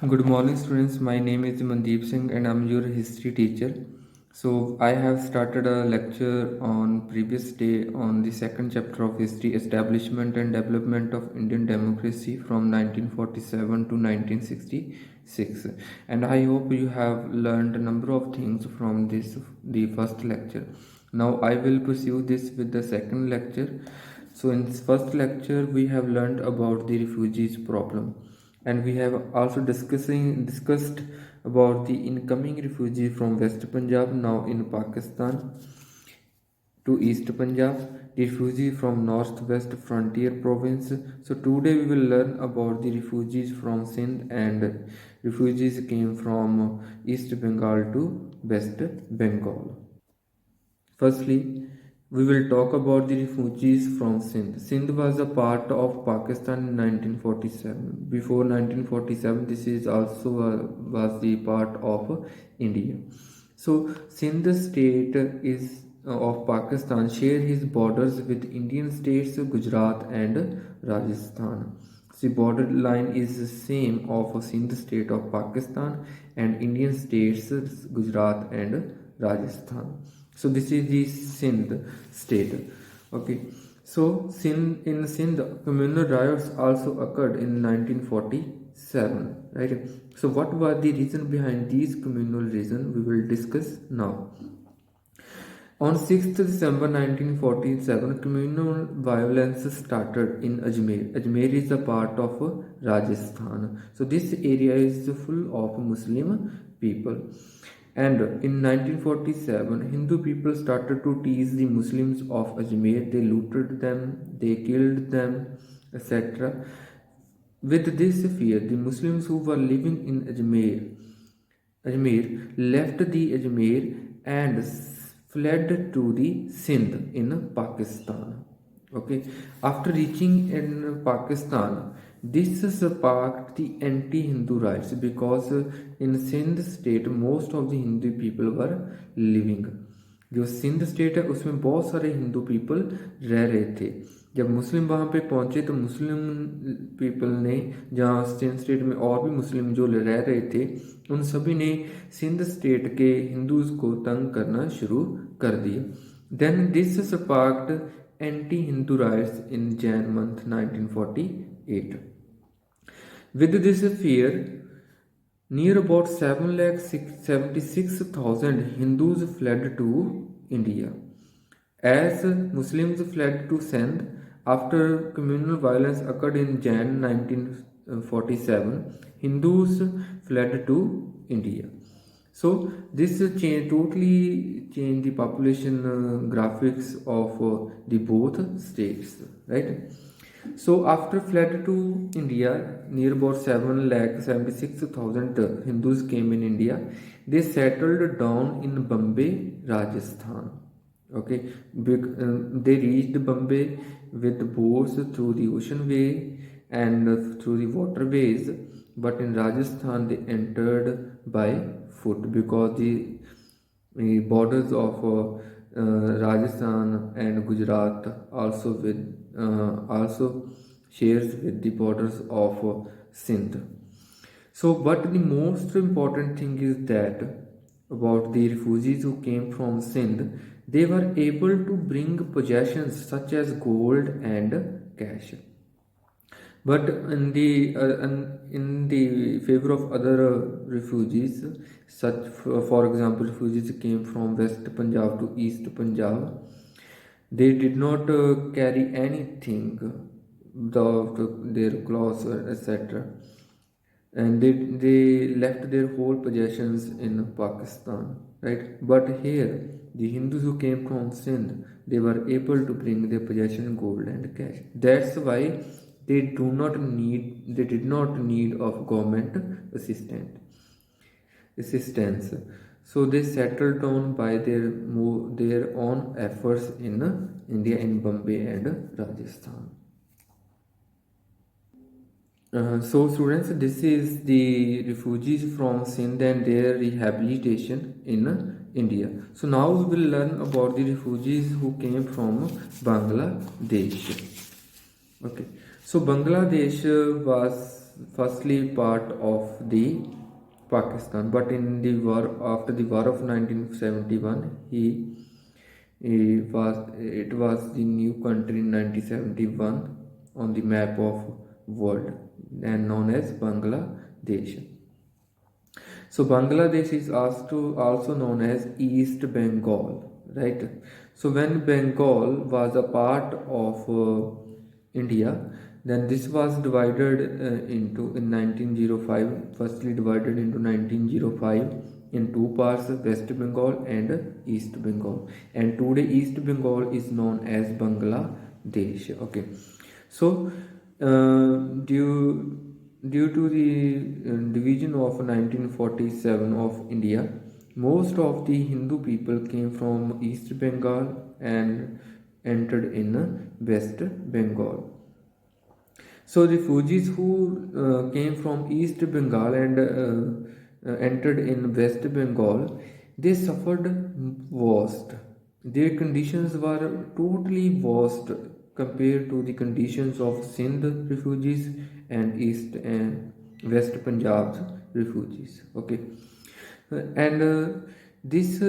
Good morning, students. My name is Mandeep Singh, and I'm your history teacher. So, I have started a lecture on previous day on the second chapter of history, establishment and development of Indian democracy from 1947 to 1966. And I hope you have learned a number of things from the first lecture. Now, I will pursue this with the second lecture. So, in this first lecture, we have learned about the refugees problem, and we have also discussed about the incoming refugees from West Punjab, now in Pakistan, to East Punjab, the refugees from Northwest Frontier Province. So today we will learn about the refugees from Sindh, and refugees came from East Bengal to West Bengal. Firstly, we will talk about the refugees from Sindh. Sindh was a part of Pakistan in 1947. Before 1947, this is also was the part of India. So, Sindh state is of Pakistan share his borders with Indian states Gujarat and Rajasthan. The border line is the same of Sindh state of Pakistan and Indian states Gujarat and Rajasthan. So this is the Sindh state. Okay. So in Sindh, communal riots also occurred in 1947. Right. So what were the reason behind these communal reasons? We will discuss now. On 6th December 1947, communal violence started in Ajmer. Ajmer is a part of Rajasthan. So this area is full of Muslim people. And in 1947, Hindu people started to tease the Muslims of Ajmer. They looted them, they killed them, etc. With this fear, the Muslims who were living in Ajmer left the Ajmer and fled to the Sindh in Pakistan. Okay, after reaching in Pakistan, this sparked the anti-Hindu riots because in Sindh state most of the Hindu people were living. जो Sindh state है उसमें बहुत सारे Hindu people रह रहे थे. जब मुस्लिम वहाँ पे पहुँचे तो मुस्लिम पीपल ने, जहाँ सिंध स्टेट में और भी मुस्लिम जो रह रहे थे, उन सभी ने सिंध स्टेट के हिंदूज को तंग करना शुरू कर दिया. Then this sparked anti-Hindu riots in Jan month 1948. With this fear, near about 7,76,000 Hindus fled to India. As Muslims fled to Sindh, after communal violence occurred in Jan 1947, Hindus fled to India. So this totally changed the population graphics of the both states, right? So after fled to India, near about 7,76,000 Hindus came in India. They settled down in Bombay, Rajasthan. Okay, they reached Bombay with boats through the ocean way and through the waterways, but in Rajasthan they entered by foot because the borders of Rajasthan and Gujarat also shares with the borders of Sindh. So, but the most important thing is that about the refugees who came from Sindh, they were able to bring possessions such as gold and cash. But in the favor of other refugees, such for example, refugees came from West Punjab to East Punjab. They did not carry anything, their clothes, etc. And they left their whole possessions in Pakistan, right? But here, the Hindus who came from Sindh, they were able to bring their possession, gold and cash. That's why they did not need of government assistance. So they settled down by their own efforts in India, in Bombay and Rajasthan. So students, this is the refugees from Sindh and their rehabilitation in India. So now we will learn about the refugees who came from Bangladesh. Okay, so Bangladesh was firstly part of the Pakistan, but in the war, after the war of 1971, he was it was the new country in 1971 on the map of world and known as Bangladesh. So Bangladesh is also known as East Bengal, right? So when Bengal was a part of India, then this was divided into in 1905. Firstly divided into 1905 in two parts, West Bengal and East Bengal. And today East Bengal is known as Bangladesh. Okay, so due to the division of 1947 of India, most of the Hindu people came from East Bengal and entered in West Bengal. So refugees who came from East Bengal and entered in West Bengal, they suffered worst. Their conditions were totally worst compared to the conditions of Sindh refugees and East and West Punjab's refugees. Okay, and this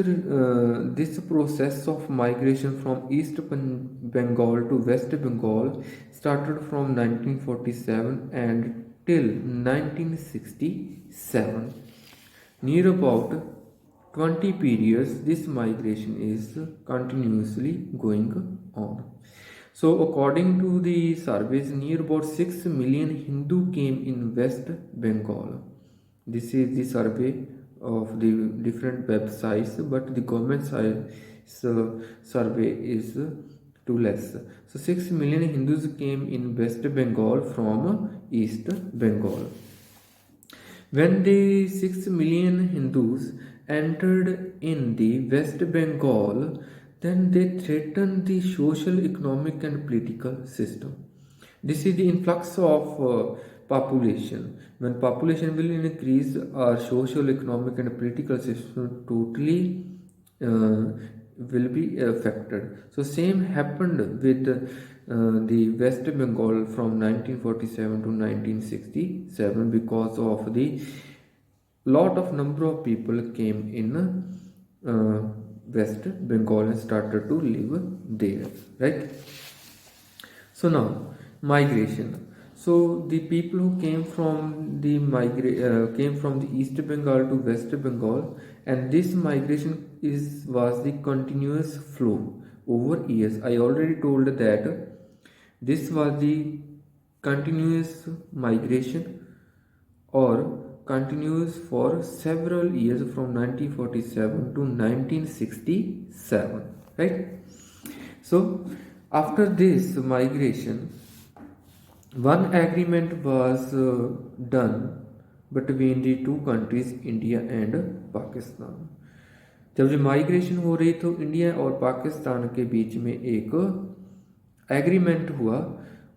process of migration from East Bengal to West Bengal started from 1947 and till 1967. Near about 20 periods, this migration is continuously going on. So according to the surveys, near about 6 million Hindu came in West Bengal. This is the survey of the different websites, but the government survey is too less. So 6 million Hindus came in West Bengal from East Bengal. When the 6 million Hindus entered in the West Bengal, then they threatened the social, economic, and political system. This is the influx of population. When population will increase, our social, economic, and political system totally will be affected. So same happened with the West Bengal from 1947 to 1967 because of the lot of number of people came in West Bengal and started to live there, right? So now migration. So the people who came from the came from the East Bengal to West Bengal, and this migration was the continuous flow over years. I already told that this was the continuous migration or continues for several years from 1947 to 1967, right? So after this migration, one agreement was done between the two countries, India and Pakistan. जब जो migration हो रही तो India और पाकिस्तान के बीच में एक agreement हुआ,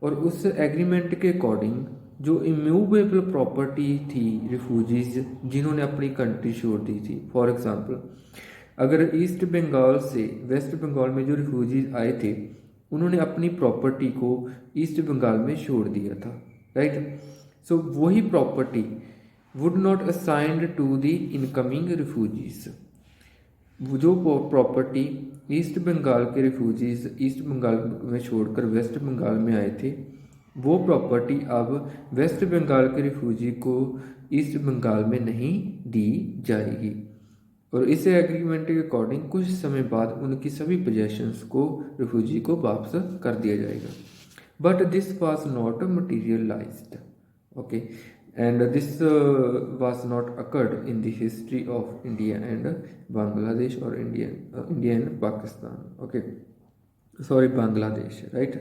और उस एग्रीमेंट के अकॉर्डिंग जो इमूवेबल प्रॉपर्टी थी रिफ्यूजीज जिन्होंने अपनी कंट्री छोड़ दी थी, फॉर एग्जांपल अगर ईस्ट बंगाल से वेस्ट बंगाल में जो रिफ्यूजीज आए थे उन्होंने अपनी प्रॉपर्टी को ईस्ट बंगाल में छोड़ दिया था, राइट? सो वही property would not assigned to the incoming refugees. जो प्रॉपर्टी ईस्ट बंगाल के रिफ्यूजीज ईस्ट बंगाल में छोड़कर वेस्ट बंगाल में आए थे, वो प्रॉपर्टी अब वेस्ट बंगाल के रिफ्यूजी को ईस्ट बंगाल में नहीं दी जाएगी, और इस एग्रीमेंट के अकॉर्डिंग कुछ समय बाद उनकी सभी पोजेशंस को रिफ्यूजी को वापस कर दिया जाएगा। But this was not materialised, okay, and this was not occurred in the history of India and Bangladesh, or India and Pakistan, okay, sorry, Bangladesh, right?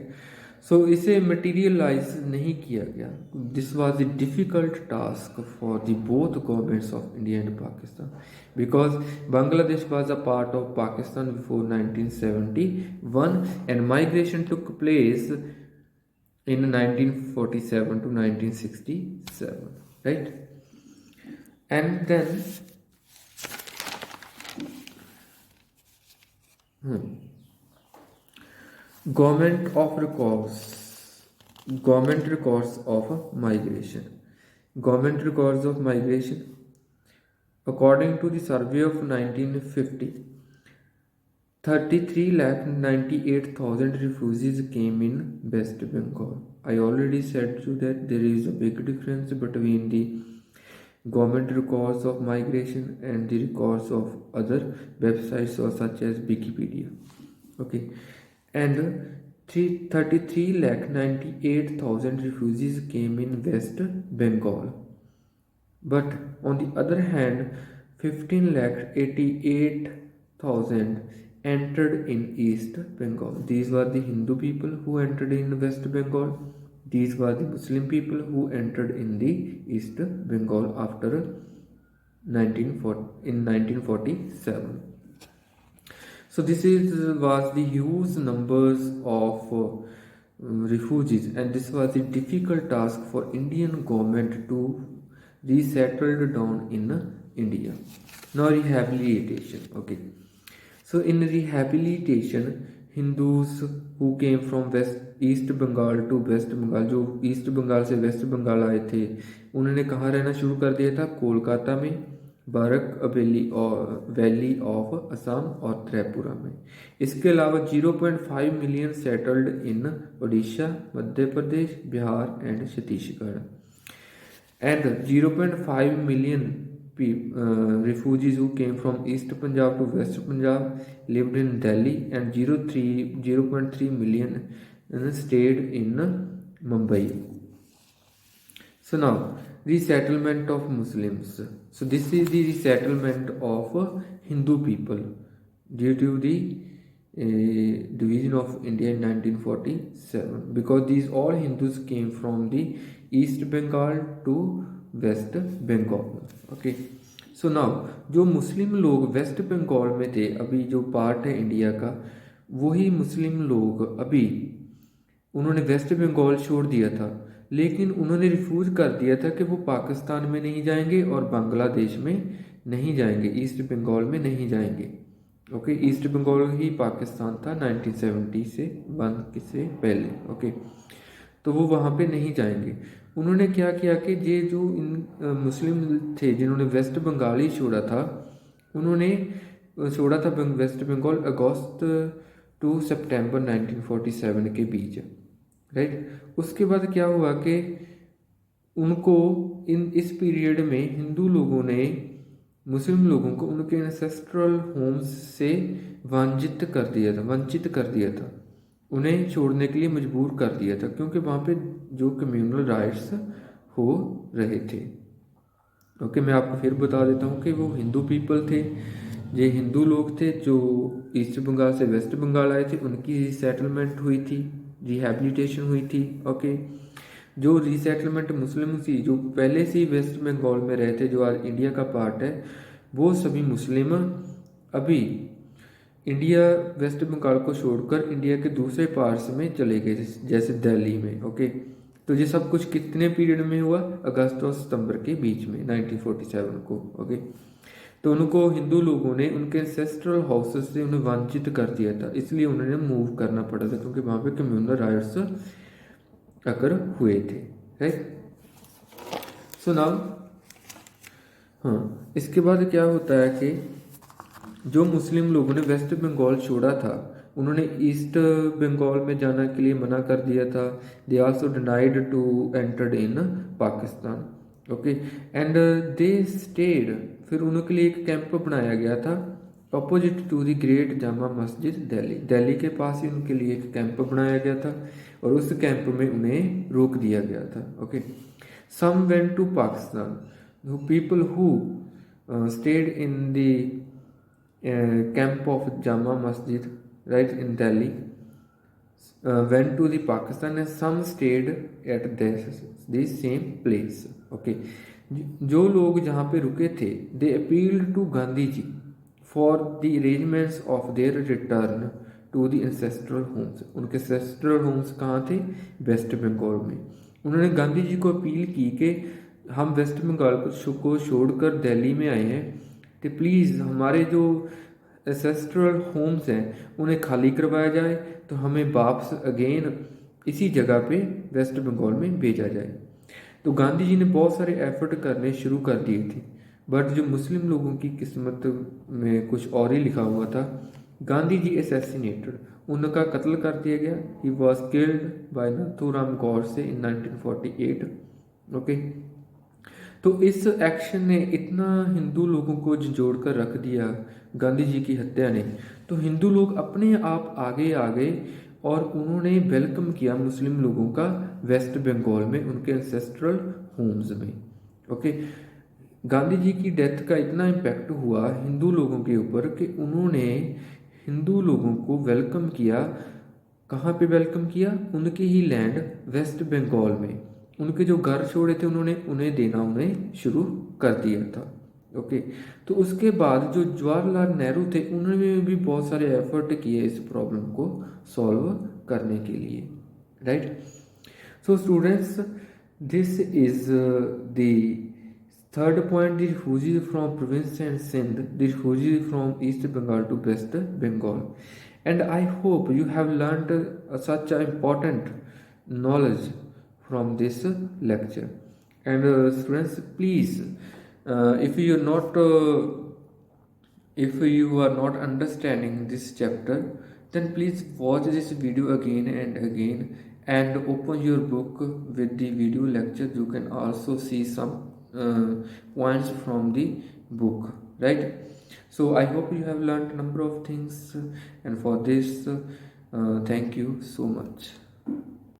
So इसे materialize नहीं किया गया. This was a difficult task for the both governments of India and Pakistan, because Bangladesh was a part of Pakistan before 1971 and migration took place in 1947 to 1967, right? And then government records of migration. Government records of migration. According to the survey of 1950, 33,98,000 refugees came in West Bengal. I already said to you that there is a big difference between the government records of migration and the records of other websites or such as Wikipedia. Okay, and 33,98,000 refugees came in West Bengal. But on the other hand, 15,88,000 entered in East Bengal. These were the Hindu people who entered in West Bengal. These were the Muslim people who entered in the East Bengal after 1947. So this was the huge numbers of refugees, and this was a difficult task for Indian government to resettle down in India. Now rehabilitation. Okay, so in rehabilitation, Hindus who came from east Bengal to west Bengal, जो east Bengal से waste Bengal आए थे, उन्होंने कहाँ रहना शुरू कर दिया था? कोलकाता में, बारक वैली ऑफ असम और त्रिपुरा में। इसके अलावा 0.5 million settled in Orissa, Madhya Pradesh, Bihar and Chhattisgarh, and 0.5 million refugees who came from East Punjab to West Punjab lived in Delhi, and 0.3 million stayed in Mumbai. So now resettlement of Muslims. So this is the resettlement of Hindu people due to the division of India in 1947, because these all Hindus came from the East Bengal to West Bengal. Okay, so now जो मुस्लिम लोग waste Bengal में थे, अभी जो part है India का, वही मुस्लिम लोग अभी उन्होंने वेस्ट बंगाल छोड़ दिया था, लेकिन उन्होंने रिफ्यूज कर दिया था कि वो पाकिस्तान में नहीं जाएंगे और बांग्लादेश में नहीं जाएंगे, ईस्ट बंगाल में नहीं जाएंगे। ओके, ईस्ट बंगाल ही पाकिस्तान था 1970 से से पहले। ओके, तो वो वहाँ पे नहीं जाएंगे। उन्होंने क्या किया कि ये जो इन मुस्लिम थे जिन्होंने वेस्ट बंगाल ही छोड़ा था, उन्होंने छोड़ा था वेस्ट बंगाल अगस्त टू सितंबर 1947 के बीच, राइट। उसके बाद क्या हुआ कि उनको इस पीरियड में हिंदू लोगों ने मुस्लिम लोगों को उनके एंसेस्ट्रल होम्स से वंचित कर दिया था, उन्हें छोड़ने के लिए मजबूर कर दिया था, क्योंकि वहाँ पे जो कम्युनल राइट्स हो रहे थे। ओके, मैं आपको फिर बता देता हूँ कि वो हिंदू पीपल थे, ये हिंदू लोग थे जो ईस्ट बंगाल से वेस्ट बंगाल आए थे, उनकी रिसेटलमेंट हुई थी, रिहैबिलिटेशन हुई थी। ओके, जो रिसेटलमेंट मुस्लिम थी, जो पहले से ही वेस्ट बंगाल में रहते, जो आज इंडिया का पार्ट है, वो सभी मुस्लिम अभी इंडिया वेस्ट बंगाल को छोड़कर इंडिया के दूसरे पार्ट्स में चले गए, जैसे दिल्ली में। ओके, तो ये सब कुछ कितने पीरियड में हुआ? अगस्त और सितंबर के बीच में 1947 को। ओके, तो उनको हिंदू लोगों ने उनके एंसेस्ट्रल हाउसेस से उन्हें वंचित कर दिया था, इसलिए उन्हें मूव करना पड़ा था, क्योंकि वहाँ पे कम्युनल राइट्स अकर हुए थे, राइट। सो नाउ हाँ, इसके बाद क्या होता है कि जो मुस्लिम लोगों ने वेस्ट बंगाल छोड़ा था, उन्होंने ईस्ट बंगाल में जाने के लिए मना कर दिया था। They also denied to entered in Pakistan. Okay, and they stayed, फिर उनके लिए एक कैंप बनाया गया था opposite to the great Jama Masjid Delhi के पास ही उनके लिए एक कैंप बनाया गया था, और उस कैंप में उन्हें रोक दिया गया था। Okay, some went to Pakistan, people who stayed in the camp of Jama Masjid, right, in Delhi, went to the Pakistan, and some stayed at this same place. Okay, जो लोग जहाँ पे रुके थे, they appealed to Gandhi ji for the arrangements of their return to the ancestral homes. उनके ancestral homes कहाँ थे? Waste Bengal में। उन्होंने गांधी जी को अपील की कि हम वेस्ट बंगाल को छोड़कर दिल्ली में आए हैं, तो प्लीज़ हमारे जो एंसेस्ट्रल होम्स हैं उन्हें खाली करवाया जाए, तो हमें वापस अगेन इसी जगह पे वेस्ट बंगाल में भेजा जाए। तो गांधी जी ने बहुत सारे एफर्ट करने शुरू कर दिए थे, बट जो मुस्लिम लोगों की किस्मत में कुछ और ही लिखा हुआ था। गांधी जी असैसिनेटेड, उनका कत्ल कर दिया गया। He was killed by Nathuram Godse in 1948। Okay, तो इस एक्शन ने इतना हिंदू लोगों को झंझोड़ कर रख दिया, गांधी जी की हत्या ने। तो हिंदू लोग अपने आप आगे आ गए और उन्होंने वेलकम किया मुस्लिम लोगों का वेस्ट बंगाल में, उनके एंसेस्ट्रल होम्स में। ओके, गांधी जी की डेथ का इतना इम्पैक्ट हुआ हिंदू लोगों के ऊपर कि उन्होंने हिंदू लोगों को वेलकम किया। कहाँ पे वेलकम किया? उनके ही लैंड वेस्ट बंगाल में। उनके जो घर छोड़े थे उन्होंने उन्हें देना उन्हें शुरू कर दिया था। ओके, तो उसके बाद जो जवाहरलाल नेहरू थे उन्होंने भी बहुत सारे एफर्ट किए इस प्रॉब्लम को सॉल्व करने के लिए, right. So students, this is the third point, the refugees from province and Sindh, the refugees from East Bengal to West Bengal. And I hope you have learned such an important knowledge from this lecture. And students, please, if you are not if you are not understanding this chapter, then please watch this video again and again and open your book with the video lecture. You can also see some points from the book, right? So I hope you have learned a number of things, and for this thank you so much.